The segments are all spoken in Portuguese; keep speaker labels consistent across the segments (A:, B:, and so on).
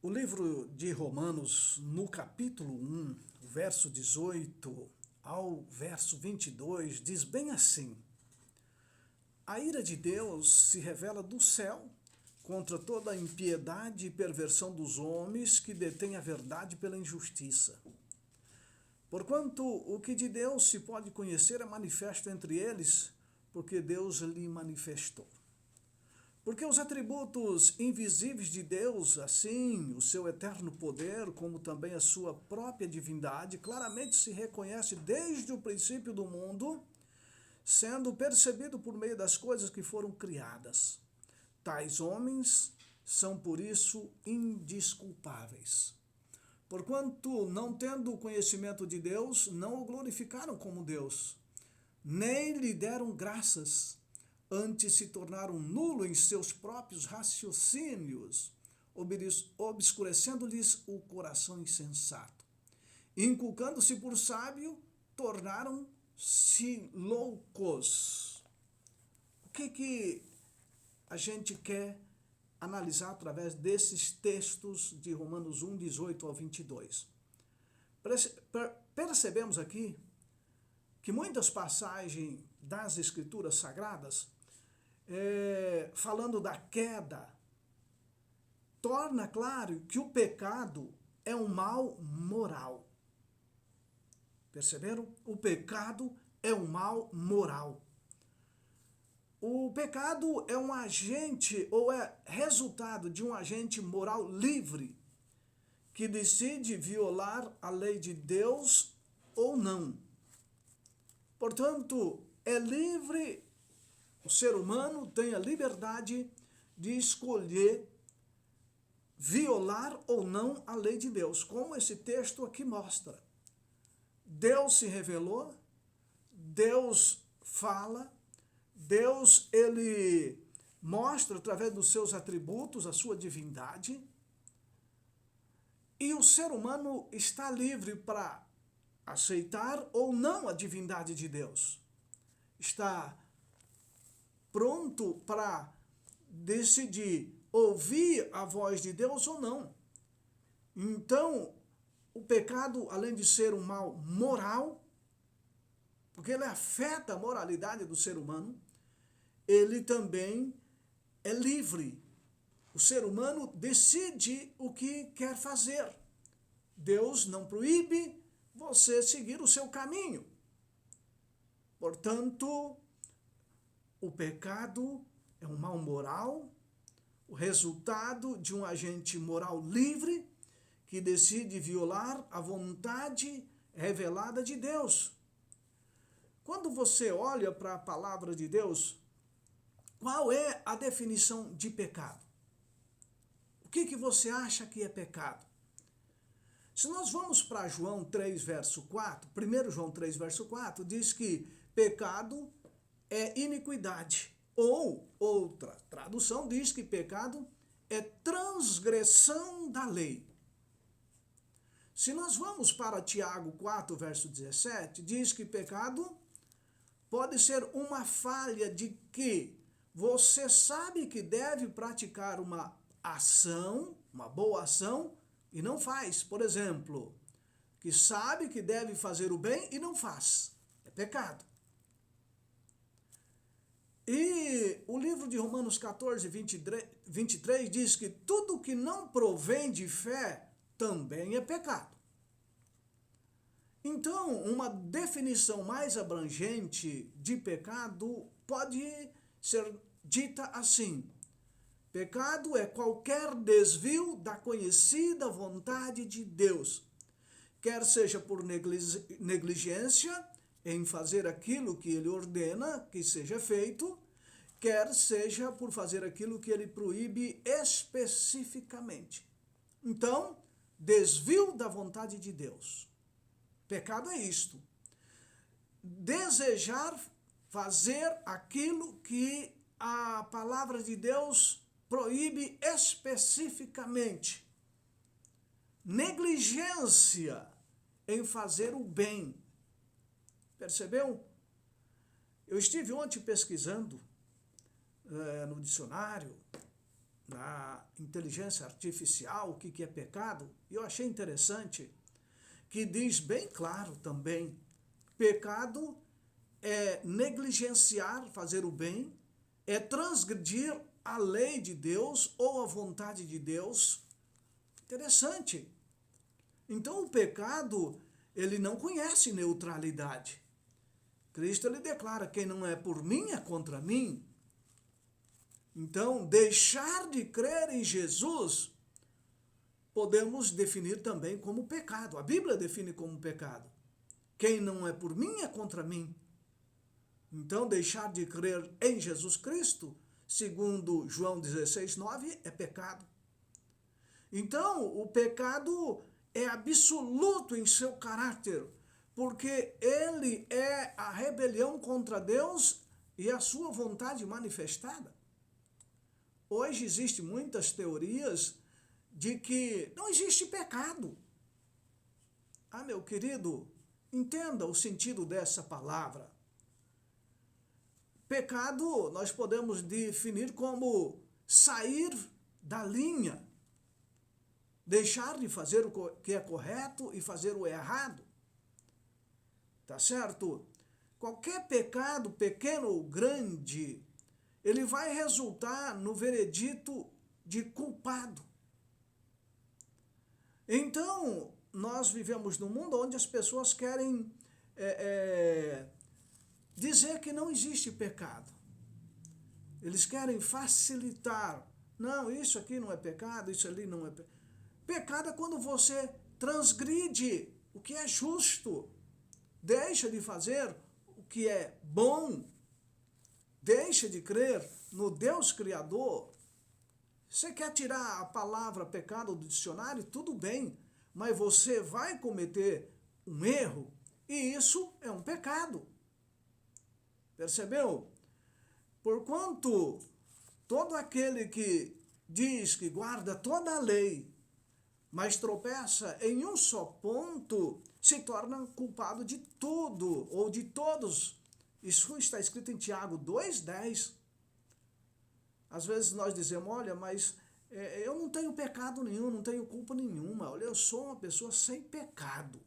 A: O livro de Romanos, no capítulo 1, verso 18 ao verso 22, diz bem assim: A ira de Deus se revela do céu contra toda a impiedade e perversão dos homens que detêm a verdade pela injustiça. Porquanto o que de Deus se pode conhecer é manifesto entre eles, porque Deus lhe manifestou. Porque os atributos invisíveis de Deus, assim o seu eterno poder, como também a sua própria divindade, claramente se reconhece desde o princípio do mundo, sendo percebido por meio das coisas que foram criadas. Tais homens são, por isso, indesculpáveis. Porquanto, não tendo o conhecimento de Deus, não o glorificaram como Deus, nem lhe deram graças, antes se tornaram nulo em seus próprios raciocínios, obscurecendo-lhes o coração insensato. Inculcando-se por sábio, tornaram-se loucos. O que a gente quer analisar através desses textos de Romanos 1, 18 ao 22? Percebemos aqui que muitas passagens das Escrituras Sagradas, falando da queda, torna claro que o pecado é um mal moral. Perceberam? O pecado é um mal moral. O pecado é um agente, ou é resultado de um agente moral livre, que decide violar a lei de Deus ou não. Portanto, é livre, o ser humano tem a liberdade de escolher violar ou não a lei de Deus, como esse texto aqui mostra. Deus se revelou, Deus fala, Deus, ele mostra através dos seus atributos a sua divindade, e o ser humano está livre para aceitar ou não a divindade de Deus. Está pronto para decidir ouvir a voz de Deus ou não. Então, o pecado, além de ser um mal moral, porque ele afeta a moralidade do ser humano, ele também é livre. O ser humano decide o que quer fazer. Deus não proíbe você seguir o seu caminho. Portanto, o pecado é um mal moral, o resultado de um agente moral livre que decide violar a vontade revelada de Deus. Quando você olha para a palavra de Deus, qual é a definição de pecado? O que você acha que é pecado? Se nós vamos para João 3, verso 4, 1 João 3, verso 4, diz que pecado é iniquidade. Ou, outra tradução diz que pecado é transgressão da lei. Se nós vamos para Tiago 4, verso 17, diz que pecado pode ser uma falha de que você sabe que deve praticar uma ação, uma boa ação, e não faz. Por exemplo, que sabe que deve fazer o bem e não faz. É pecado. E o livro de Romanos 14, 23 diz que tudo que não provém de fé também é pecado. Então, uma definição mais abrangente de pecado pode ser dita assim: pecado é qualquer desvio da conhecida vontade de Deus, quer seja por negligência em fazer aquilo que ele ordena que seja feito, quer seja por fazer aquilo que ele proíbe especificamente. Então, desvio da vontade de Deus. Pecado é isto: desejar fazer aquilo que a palavra de Deus proíbe especificamente. Negligência em fazer o bem. Percebeu? Eu estive ontem pesquisando no dicionário, na inteligência artificial, o que é pecado, e eu achei interessante que diz bem claro também, pecado é negligenciar, fazer o bem, é transgredir a lei de Deus ou a vontade de Deus. Interessante. Então o pecado, ele não conhece neutralidade. Cristo, ele declara, quem não é por mim é contra mim. Então, deixar de crer em Jesus, podemos definir também como pecado. A Bíblia define como pecado. Quem não é por mim é contra mim. Então, deixar de crer em Jesus Cristo, segundo João 16:9, é pecado. Então, o pecado é absoluto em seu caráter, porque ele é a rebelião contra Deus e a sua vontade manifestada. Hoje existem muitas teorias de que não existe pecado. Ah, meu querido, entenda o sentido dessa palavra. Pecado nós podemos definir como sair da linha, deixar de fazer o que é correto e fazer o errado. Tá certo? Qualquer pecado, pequeno ou grande, ele vai resultar no veredito de culpado. Então, nós vivemos num mundo onde as pessoas querem dizer que não existe pecado. Eles querem facilitar. Não, isso aqui não é pecado, isso ali não é pecado. Pecado é quando você transgride o que é justo, deixa de fazer o que é bom, deixa de crer no Deus Criador. Você quer tirar a palavra pecado do dicionário? Tudo bem, mas você vai cometer um erro e isso é um pecado. Percebeu? Porquanto todo aquele que diz que guarda toda a lei, mas tropeça em um só ponto, se torna culpado de tudo ou de todos. Isso está escrito em Tiago 2:10. Às vezes nós dizemos, olha, mas eu não tenho pecado nenhum, não tenho culpa nenhuma. Olha, eu sou uma pessoa sem pecado.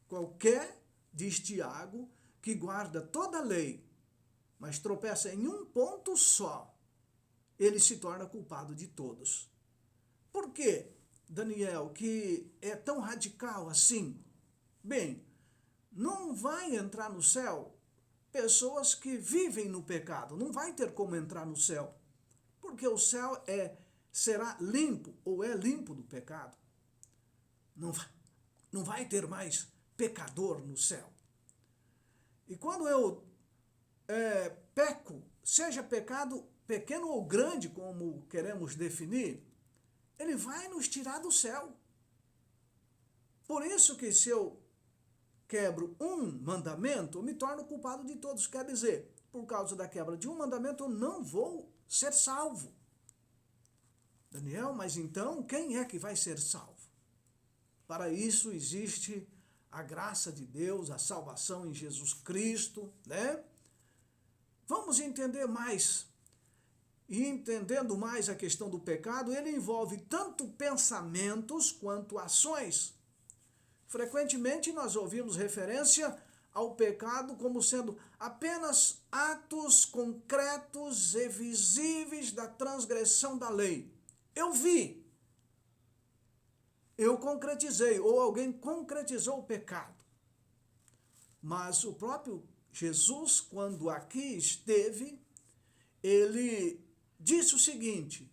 A: Qualquer, diz Tiago, que guarda toda a lei, mas tropeça em um ponto só, ele se torna culpado de todos. Por quê, Daniel, que é tão radical assim? Bem, não vai entrar no céu pessoas que vivem no pecado. Não vai ter como entrar no céu. Porque o céu será limpo, ou é limpo do pecado. Não vai ter mais pecador no céu. E quando eu peco, seja pecado pequeno ou grande, como queremos definir, ele vai nos tirar do céu. Por isso que se eu quebro um mandamento, eu me torno culpado de todos. Quer dizer, por causa da quebra de um mandamento, eu não vou ser salvo. Daniel, mas então quem é que vai ser salvo? Para isso existe a graça de Deus, a salvação em Jesus Cristo, né? Vamos entender mais. E entendendo mais a questão do pecado, ele envolve tanto pensamentos quanto ações. Frequentemente nós ouvimos referência ao pecado como sendo apenas atos concretos e visíveis da transgressão da lei. Eu vi, eu concretizei, ou alguém concretizou o pecado. Mas o próprio Jesus, quando aqui esteve, ele disse o seguinte,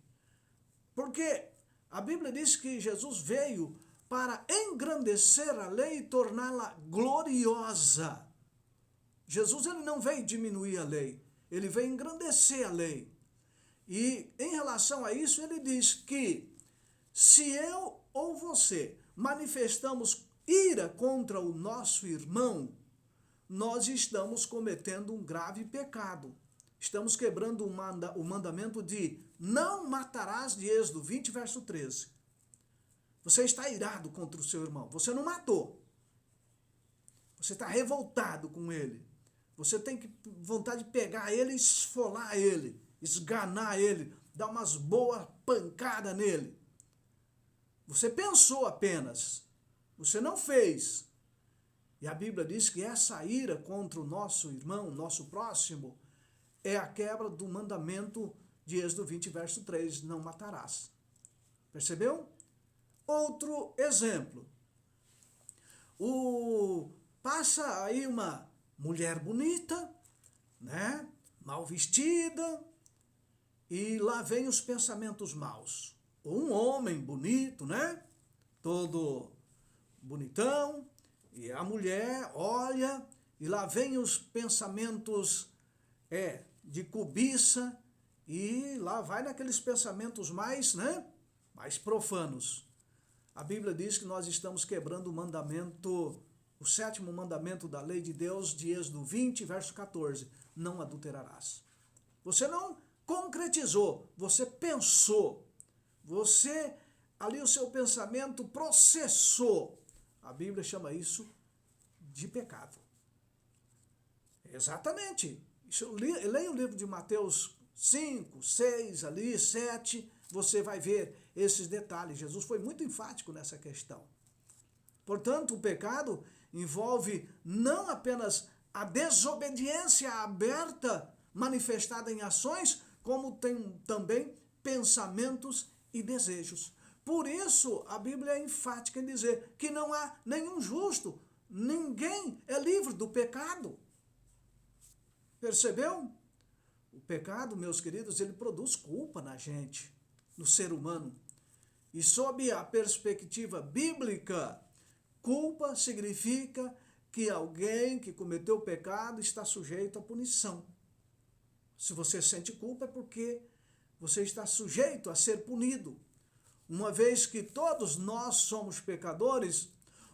A: porque a Bíblia diz que Jesus veio para engrandecer a lei e torná-la gloriosa. Jesus, ele não veio diminuir a lei, ele veio engrandecer a lei. E em relação a isso, ele diz que se eu ou você manifestamos ira contra o nosso irmão, nós estamos cometendo um grave pecado. Estamos quebrando o mandamento de não matarás, de Êxodo 20, verso 13. Você está irado contra o seu irmão. Você não matou. Você está revoltado com ele. Você tem vontade de pegar ele e esfolar ele, esganar ele, dar umas boas pancadas nele. Você pensou apenas, você não fez. E a Bíblia diz que essa ira contra o nosso irmão, nosso próximo, é a quebra do mandamento de Êxodo 20, verso 3, não matarás. Percebeu? Outro exemplo. Passa aí uma mulher bonita, né? Mal vestida, e lá vem os pensamentos maus. Ou um homem bonito, né? Todo bonitão, e a mulher olha, e lá vem os pensamentos de cobiça, e lá vai naqueles pensamentos mais, né? Mais profanos. A Bíblia diz que nós estamos quebrando o mandamento, o 7º mandamento da lei de Deus, de Êxodo 20, verso 14. Não adulterarás. Você não concretizou, você pensou. Você, ali o seu pensamento processou. A Bíblia chama isso de pecado. Exatamente. Leia o livro de Mateus 5, 6, ali, 7, você vai ver esses detalhes. Jesus foi muito enfático nessa questão. Portanto, o pecado envolve não apenas a desobediência aberta manifestada em ações, como tem também pensamentos e desejos. Por isso, a Bíblia é enfática em dizer que não há nenhum justo, ninguém é livre do pecado. Percebeu? O pecado, meus queridos, ele produz culpa na gente, no ser humano. E sob a perspectiva bíblica, culpa significa que alguém que cometeu o pecado está sujeito à punição. Se você sente culpa é porque você está sujeito a ser punido. Uma vez que todos nós somos pecadores,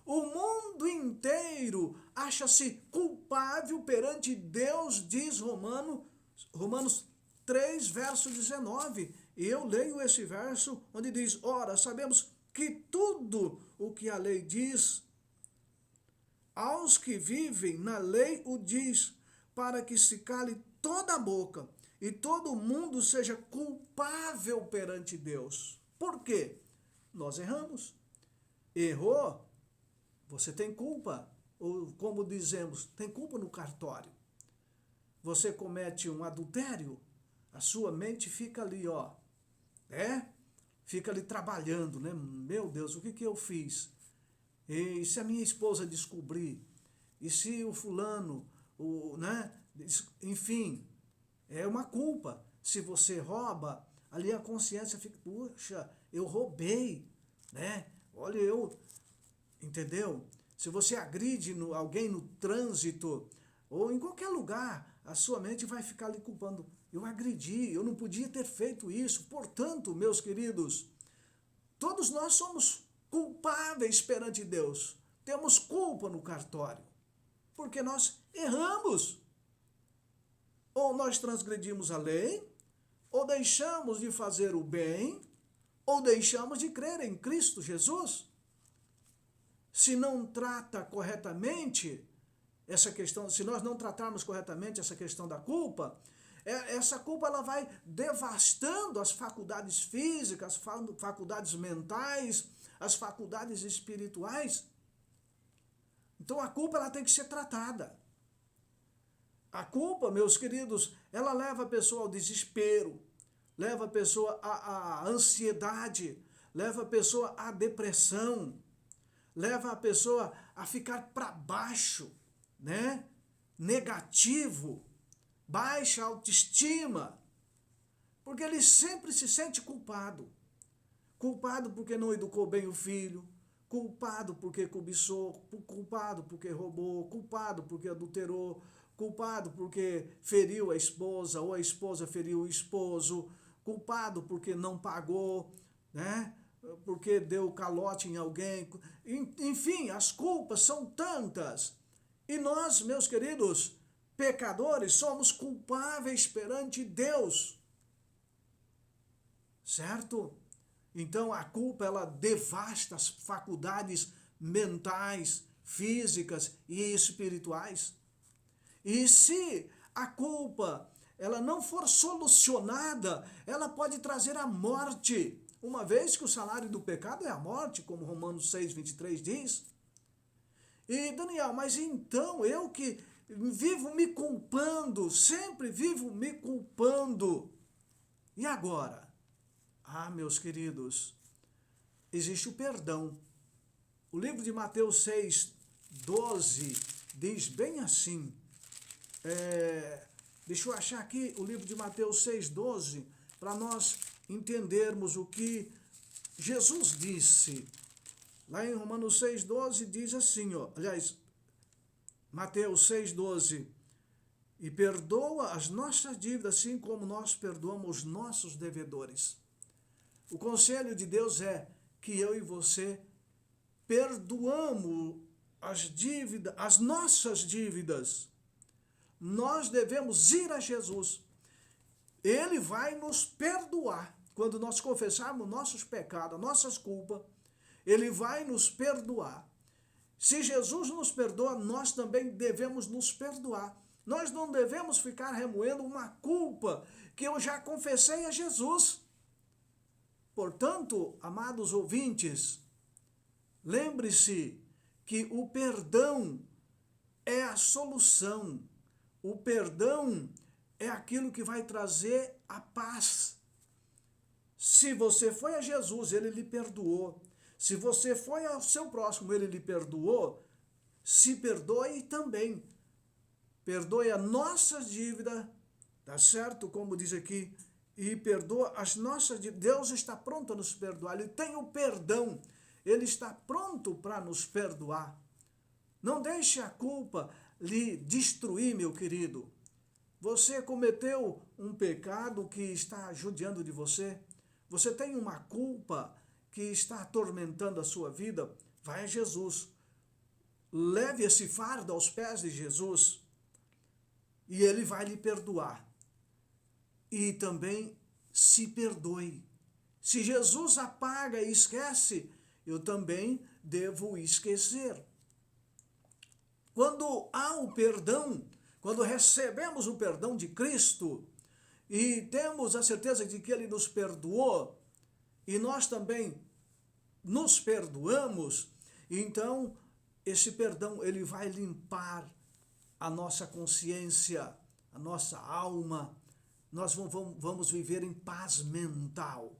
A: o mundo inteiro acha-se culpável perante Deus, diz Romanos 3, verso 19. E eu leio esse verso onde diz: ora, sabemos que tudo o que a lei diz, aos que vivem na lei o diz, para que se cale toda a boca e todo mundo seja culpável perante Deus. Por quê? Nós erramos. Errou, você tem culpa. Ou como dizemos, tem culpa no cartório. Você comete um adultério, a sua mente fica ali, fica ali trabalhando, né? Meu Deus, o que eu fiz? E se a minha esposa descobrir? E se o fulano, né? Enfim, é uma culpa. Se você rouba, ali a consciência fica, puxa, eu roubei, né? Olha, entendeu? Se você agride alguém no trânsito, ou em qualquer lugar, a sua mente vai ficar ali culpando. Eu agredi, eu não podia ter feito isso. Portanto, meus queridos, todos nós somos culpáveis perante Deus. Temos culpa no cartório, porque nós erramos. Ou nós transgredimos a lei, ou deixamos de fazer o bem, ou deixamos de crer em Cristo Jesus. Se não trata corretamente essa questão, se nós não tratarmos corretamente essa questão da culpa, essa culpa ela vai devastando as faculdades físicas, as faculdades mentais, as faculdades espirituais. Então a culpa ela tem que ser tratada. A culpa, meus queridos, ela leva a pessoa ao desespero, leva a pessoa à ansiedade, leva a pessoa à depressão, leva a pessoa a ficar para baixo, né? Negativo, baixa autoestima, porque ele sempre se sente culpado. Culpado porque não educou bem o filho, culpado porque cobiçou, culpado porque roubou, culpado porque adulterou, culpado porque feriu a esposa ou a esposa feriu o esposo, culpado porque não pagou, né? Porque deu calote em alguém. Enfim, as culpas são tantas. E nós, meus queridos, pecadores, somos culpáveis perante Deus. Certo? Então a culpa ela devasta as faculdades mentais, físicas e espirituais. E se a culpa ela não for solucionada, ela pode trazer a morte. Uma vez que o salário do pecado é a morte, como Romanos 6:23 diz. E Daniel, mas então eu que vivo me culpando, sempre vivo me culpando. E agora? Ah, meus queridos, existe o perdão. O livro de Mateus 6:12 diz bem assim. Deixa eu achar aqui o livro de Mateus 6:12 para nós entendermos o que Jesus disse. Lá em Romanos 6:12 diz assim, aliás, Mateus 6:12, e perdoa as nossas dívidas, assim como nós perdoamos os nossos devedores. O conselho de Deus é que eu e você perdoamos as nossas dívidas. Nós devemos ir a Jesus. Ele vai nos perdoar. Quando nós confessarmos nossos pecados, nossas culpas, Ele vai nos perdoar. Se Jesus nos perdoa, nós também devemos nos perdoar. Nós não devemos ficar remoendo uma culpa que eu já confessei a Jesus. Portanto, amados ouvintes, lembre-se que o perdão é a solução. O perdão é aquilo que vai trazer a paz. Se você foi a Jesus, Ele lhe perdoou. Se você foi ao seu próximo, Ele lhe perdoou. Se perdoe também. Perdoe a nossa dívida, tá certo? Como diz aqui, e perdoa as nossas dívidas. Deus está pronto a nos perdoar. Ele tem o perdão. Ele está pronto para nos perdoar. Não deixe a culpa lhe destruir, meu querido. Você cometeu um pecado que está judiando de você. Você tem uma culpa que está atormentando a sua vida. Vai a Jesus. Leve esse fardo aos pés de Jesus e Ele vai lhe perdoar. E também se perdoe. Se Jesus apaga e esquece, eu também devo esquecer. Quando há o perdão, quando recebemos o perdão de Cristo e temos a certeza de que Ele nos perdoou e nós também nos perdoamos, então esse perdão ele vai limpar a nossa consciência, a nossa alma. Nós vamos viver em paz mental.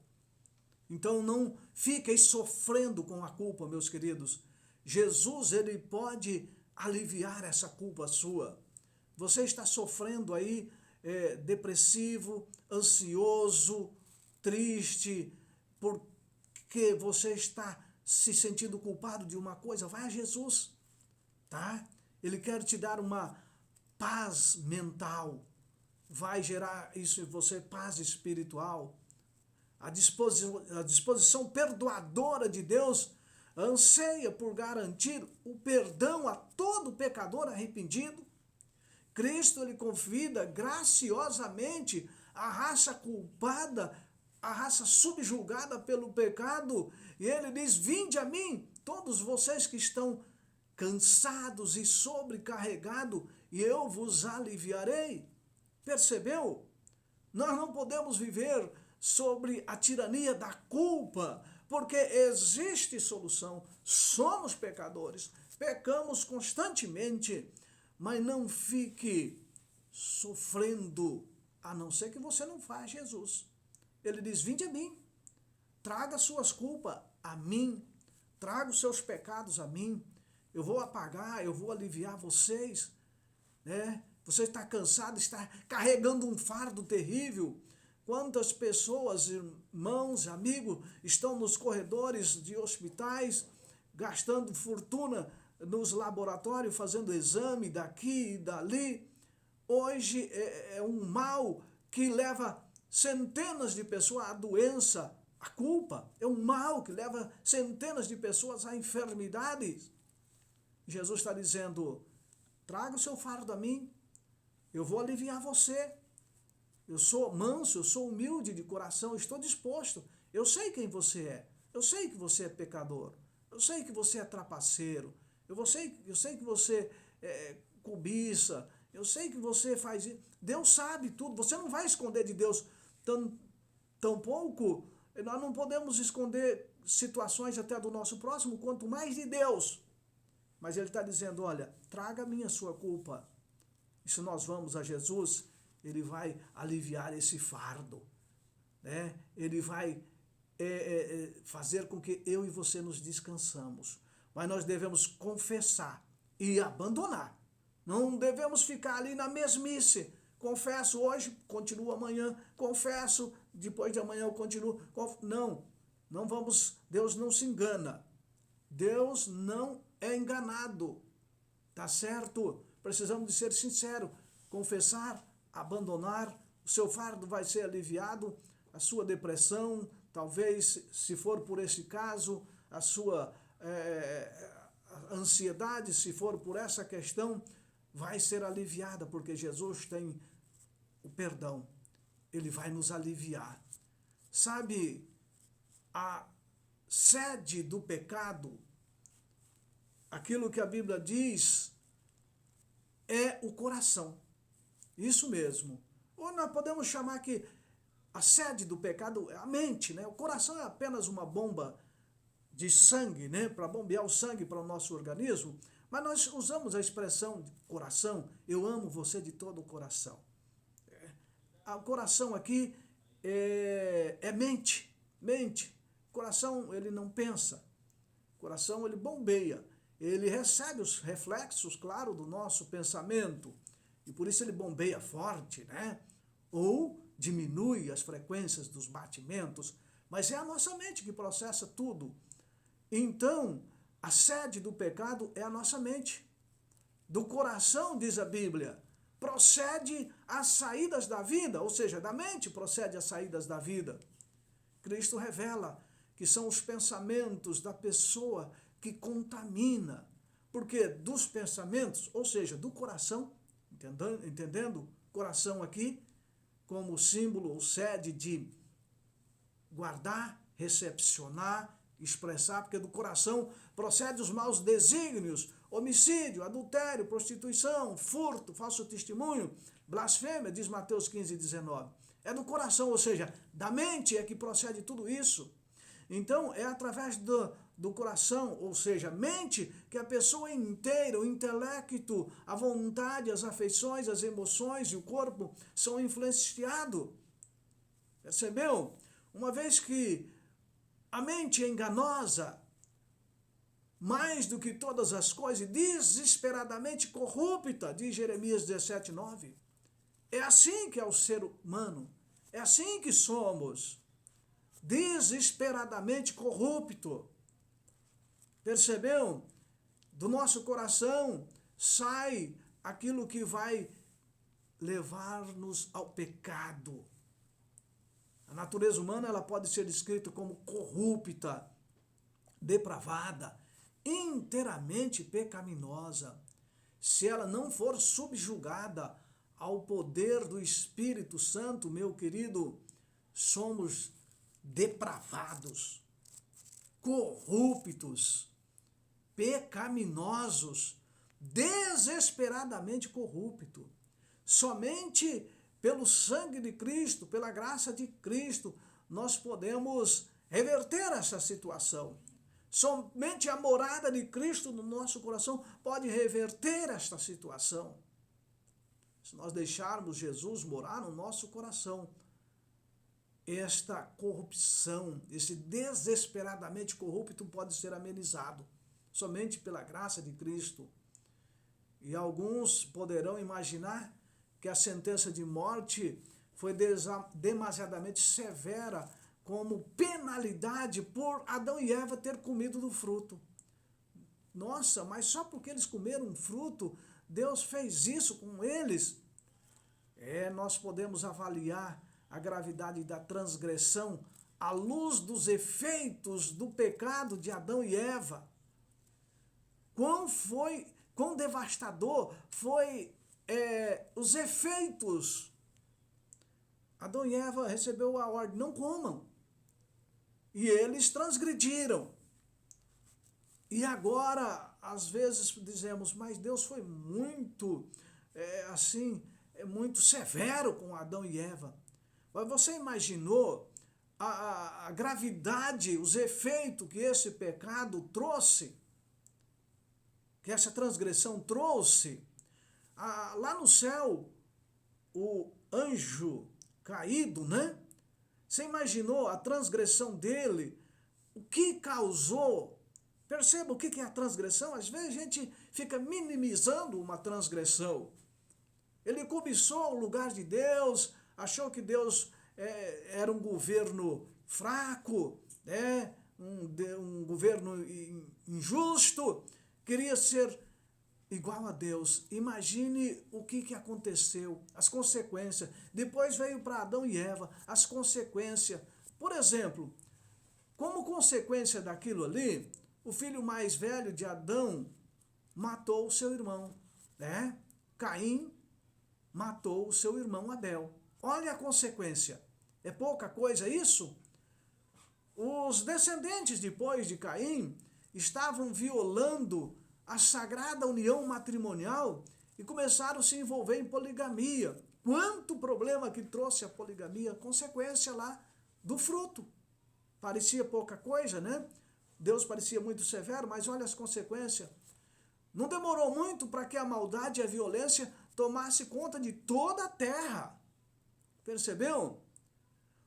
A: Então não fiquem sofrendo com a culpa, meus queridos. Jesus, Ele pode aliviar essa culpa sua. Você está sofrendo aí, depressivo, ansioso, triste, porque você está se sentindo culpado de uma coisa, vai a Jesus, tá? Ele quer te dar uma paz mental, vai gerar isso em você, paz espiritual. A disposição perdoadora de Deus anseia por garantir o perdão a todo pecador arrependido. Cristo lhe convida graciosamente a raça culpada, a raça subjugada pelo pecado, e ele diz: vinde a mim, todos vocês que estão cansados e sobrecarregados, e eu vos aliviarei. Percebeu? Nós não podemos viver sobre a tirania da culpa, porque existe solução. Somos pecadores, pecamos constantemente, mas não fique sofrendo, a não ser que você não faça Jesus. Ele diz: vinde a mim, traga suas culpas a mim, traga os seus pecados a mim, eu vou apagar, eu vou aliviar vocês, né? Você está cansado, está carregando um fardo terrível. Quantas pessoas, irmãos, amigos, estão nos corredores de hospitais, gastando fortuna nos laboratórios, fazendo exame daqui e dali. Hoje é um mal que leva centenas de pessoas à doença. A culpa é um mal que leva centenas de pessoas a enfermidades. Jesus está dizendo: traga o seu fardo a mim, eu vou aliviar você. Eu sou manso, eu sou humilde de coração, estou disposto. Eu sei quem você é. Eu sei que você é pecador. Eu sei que você é trapaceiro. Eu sei que você cobiça. Eu sei que você faz isso. Deus sabe tudo. Você não vai esconder de Deus tampouco. Nós não podemos esconder situações até do nosso próximo, quanto mais de Deus. Mas ele está dizendo, olha, traga a minha sua culpa. E se nós vamos a Jesus, ele vai aliviar esse fardo. Né? Ele vai fazer com que eu e você nos descansamos. Mas nós devemos confessar e abandonar. Não devemos ficar ali na mesmice. Confesso hoje, continuo amanhã. Confesso, depois de amanhã eu continuo. Não vamos, Deus não se engana. Deus não é enganado. Tá certo? Precisamos de ser sinceros. Confessar, abandonar, o seu fardo vai ser aliviado, a sua depressão, talvez, se for por esse caso, a sua ansiedade, se for por essa questão, vai ser aliviada, porque Jesus tem o perdão. Ele vai nos aliviar. Sabe, a sede do pecado, aquilo que a Bíblia diz, é o coração. Isso mesmo. Ou nós podemos chamar que a sede do pecado é a mente, né? O coração é apenas uma bomba de sangue, né? Para bombear o sangue para o nosso organismo. Mas nós usamos a expressão de coração, eu amo você de todo o coração. O coração aqui é mente. Mente. O coração, ele não pensa. O coração, ele bombeia. Ele recebe os reflexos, claro, do nosso pensamento. E por isso ele bombeia forte, né? Ou diminui as frequências dos batimentos. Mas é a nossa mente que processa tudo. Então, a sede do pecado é a nossa mente. Do coração, diz a Bíblia, procede as saídas da vida, ou seja, da mente procede as saídas da vida. Cristo revela que são os pensamentos da pessoa que contamina. Porque dos pensamentos, ou seja, do coração, entendendo? Coração aqui, como símbolo ou sede de guardar, recepcionar, expressar, porque do coração procede os maus desígnios, homicídio, adultério, prostituição, furto, falso testemunho, blasfêmia, diz Mateus 15:19. É do coração, ou seja, da mente é que procede tudo isso. Então, é através do coração, ou seja, mente, que a pessoa inteira, o intelecto, a vontade, as afeições, as emoções e o corpo são influenciados. Percebeu? Uma vez que a mente é enganosa, mais do que todas as coisas, desesperadamente corrupta, diz Jeremias 17:9. É assim que é o ser humano, é assim que somos, desesperadamente corrupto. Percebeu? Do nosso coração sai aquilo que vai levar-nos ao pecado. A natureza humana ela pode ser descrita como corrupta, depravada, inteiramente pecaminosa. Se ela não for subjugada ao poder do Espírito Santo, meu querido, somos depravados, corruptos, pecaminosos, desesperadamente corruptos. Somente pelo sangue de Cristo, pela graça de Cristo, nós podemos reverter essa situação. Somente a morada de Cristo no nosso coração pode reverter esta situação. Se nós deixarmos Jesus morar no nosso coração, esta corrupção, esse desesperadamente corrupto pode ser amenizado, somente pela graça de Cristo. E alguns poderão imaginar que a sentença de morte foi demasiadamente severa como penalidade por Adão e Eva ter comido do fruto. Nossa, mas só porque eles comeram um fruto, Deus fez isso com eles? Nós podemos avaliar a gravidade da transgressão à luz dos efeitos do pecado de Adão e Eva. Quão devastador foi os efeitos. Adão e Eva recebeu a ordem, não comam. E eles transgrediram. E agora, às vezes dizemos, mas Deus foi muito muito severo com Adão e Eva. Mas você imaginou a gravidade, os efeitos que esse pecado trouxe? Que essa transgressão trouxe? Lá no céu, o anjo caído, né? Você imaginou a transgressão dele? O que causou? Perceba o que é a transgressão? Às vezes a gente fica minimizando uma transgressão. Ele cobiçou o lugar de Deus, achou que Deus era um governo fraco, né? um governo injusto, queria ser igual a Deus. Imagine o que aconteceu, as consequências. Depois veio para Adão e Eva as consequências. Por exemplo, como consequência daquilo ali, o filho mais velho de Adão matou o seu irmão, né? Caim matou o seu irmão Abel. Olha a consequência. É pouca coisa isso? Os descendentes depois de Caim estavam violando a sagrada união matrimonial e começaram a se envolver em poligamia. Quanto problema que trouxe a poligamia, consequência lá do fruto. Parecia pouca coisa, né? Deus parecia muito severo, mas olha as consequências. Não demorou muito para que a maldade e a violência tomasse conta de toda a terra. Percebeu?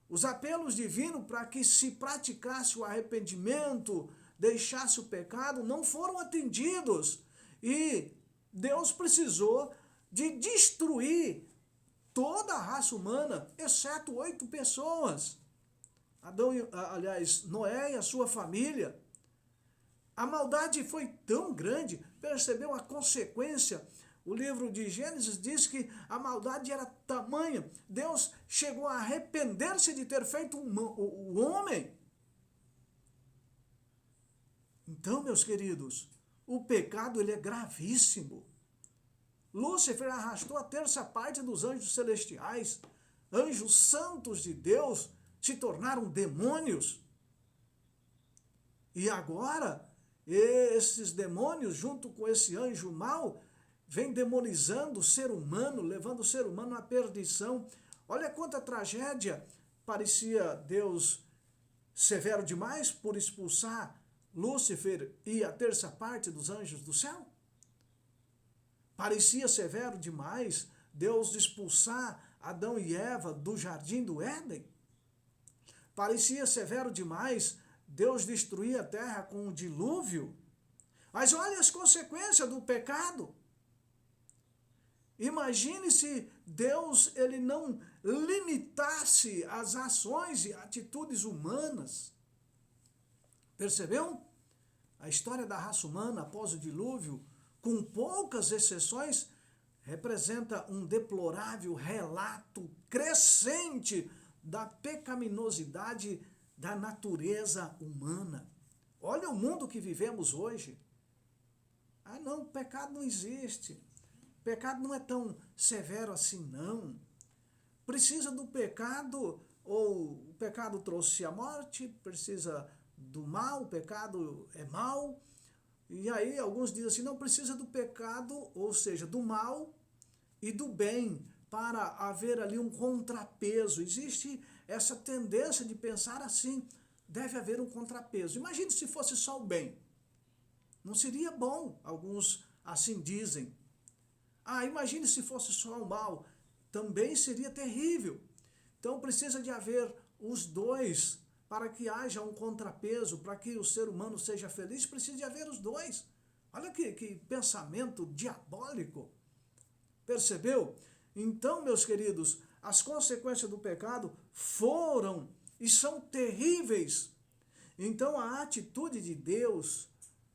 A: Os apelos divinos para que se praticasse o arrependimento, deixasse o pecado, não foram atendidos. E Deus precisou de destruir toda a raça humana, exceto 8 pessoas. Noé e a sua família. A maldade foi tão grande, percebeu a consequência? O livro de Gênesis diz que a maldade era tamanha. Deus chegou a arrepender-se de ter feito o homem. Então, meus queridos, o pecado ele é gravíssimo. Lúcifer arrastou a terça parte dos anjos celestiais. Anjos santos de Deus se tornaram demônios. E agora, esses demônios, junto com esse anjo mau, vem demonizando o ser humano, levando o ser humano à perdição. Olha quanta tragédia. Parecia Deus severo demais por expulsar Lúcifer e a terça parte dos anjos do céu. Parecia severo demais Deus expulsar Adão e Eva do jardim do Éden. Parecia severo demais Deus destruir a terra com o dilúvio. Mas olha as consequências do pecado. Imagine se Deus ele não limitasse as ações e atitudes humanas. Percebeu? A história da raça humana após o dilúvio, com poucas exceções, representa um deplorável relato crescente da pecaminosidade da natureza humana. Olha o mundo que vivemos hoje. Não, pecado não existe. Pecado não é tão severo assim, não. Precisa do pecado, ou o pecado trouxe a morte, precisa do mal, o pecado é mal. E aí alguns dizem assim, não precisa do pecado, ou seja, do mal e do bem, para haver ali um contrapeso. Existe essa tendência de pensar assim, deve haver um contrapeso. Imagine se fosse só o bem. Não seria bom, alguns assim dizem. Imagine se fosse só o mal, também seria terrível. Então precisa de haver os dois, para que haja um contrapeso, para que o ser humano seja feliz, precisa de haver os dois. Olha que pensamento diabólico. Percebeu? Então, meus queridos, as consequências do pecado foram e são terríveis. Então a atitude de Deus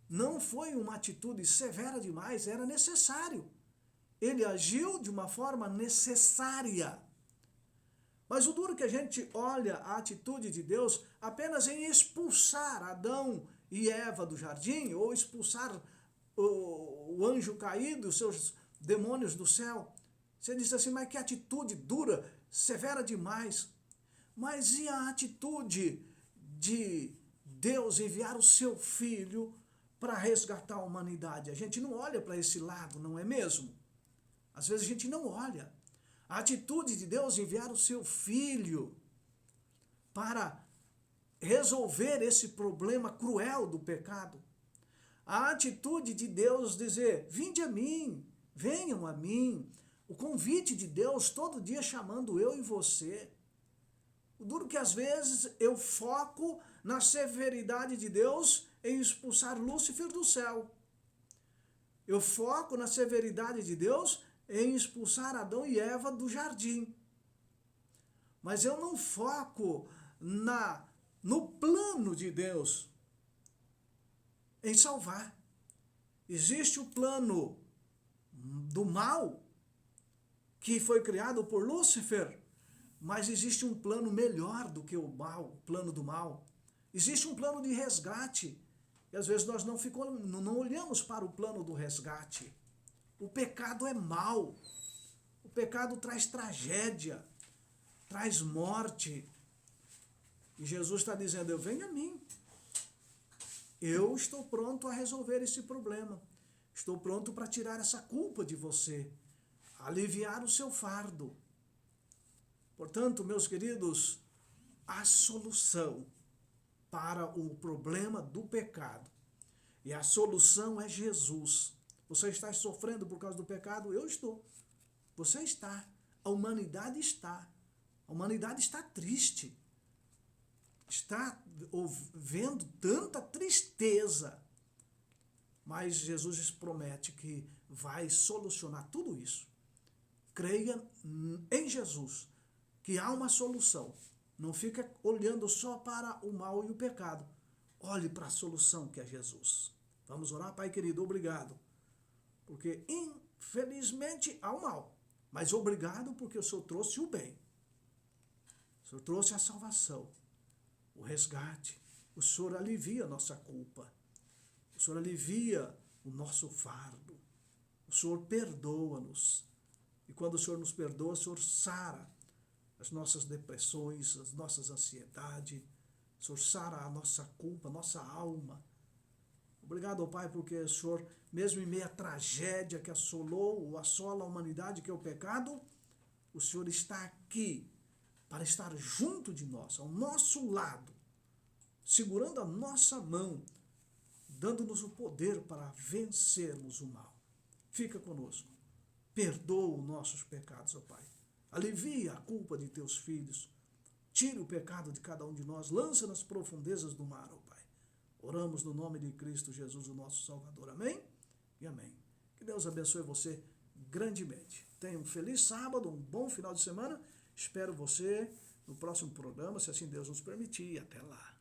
A: não foi uma atitude severa demais, era necessário. Ele agiu de uma forma necessária. Mas o duro que a gente olha a atitude de Deus apenas em expulsar Adão e Eva do jardim, ou expulsar o anjo caído, os seus demônios do céu. Você diz assim, mas que atitude dura, severa demais. Mas e a atitude de Deus enviar o seu Filho para resgatar a humanidade? A gente não olha para esse lado, não é mesmo? Às vezes a gente não olha. A atitude de Deus enviar o seu Filho para resolver esse problema cruel do pecado. A atitude de Deus dizer, vinde a mim, venham a mim. O convite de Deus todo dia chamando eu e você. O duro que às vezes eu foco na severidade de Deus em expulsar Lúcifer do céu. Eu foco na severidade de Deus em expulsar Adão e Eva do jardim. Mas eu não foco no plano de Deus em salvar. Existe o plano do mal que foi criado por Lúcifer, mas existe um plano melhor do que o mal, o plano do mal. Existe um plano de resgate. E às vezes nós não olhamos para o plano do resgate. O pecado é mau. O pecado traz tragédia, traz morte. E Jesus está dizendo, venha a mim. Eu estou pronto a resolver esse problema. Estou pronto para tirar essa culpa de você, aliviar o seu fardo. Portanto, meus queridos, a solução para o problema do pecado, e a solução é Jesus. Você está sofrendo por causa do pecado? Eu estou. Você está. A humanidade está. A humanidade está triste. Está vendo tanta tristeza. Mas Jesus promete que vai solucionar tudo isso. Creia em Jesus, que há uma solução. Não fica olhando só para o mal e o pecado. Olhe para a solução que é Jesus. Vamos orar, Pai querido, obrigado. Porque infelizmente há o mal. Mas obrigado porque o Senhor trouxe o bem. O Senhor trouxe a salvação, o resgate. O Senhor alivia a nossa culpa. O Senhor alivia o nosso fardo. O Senhor perdoa-nos. E quando o Senhor nos perdoa, o Senhor sara as nossas depressões, as nossas ansiedades. O Senhor sara a nossa culpa, a nossa alma. Obrigado, ó Pai, porque o Senhor, mesmo em meio à tragédia que assolou ou assola a humanidade, que é o pecado, o Senhor está aqui para estar junto de nós, ao nosso lado, segurando a nossa mão, dando-nos o poder para vencermos o mal. Fica conosco. Perdoa os nossos pecados, ó Pai. Alivia a culpa de teus filhos. Tira o pecado de cada um de nós. Lança nas profundezas do mar, ó Pai. Oramos no nome de Cristo Jesus, o nosso Salvador. Amém? E amém. Que Deus abençoe você grandemente. Tenha um feliz sábado, um bom final de semana. Espero você no próximo programa, se assim Deus nos permitir. Até lá.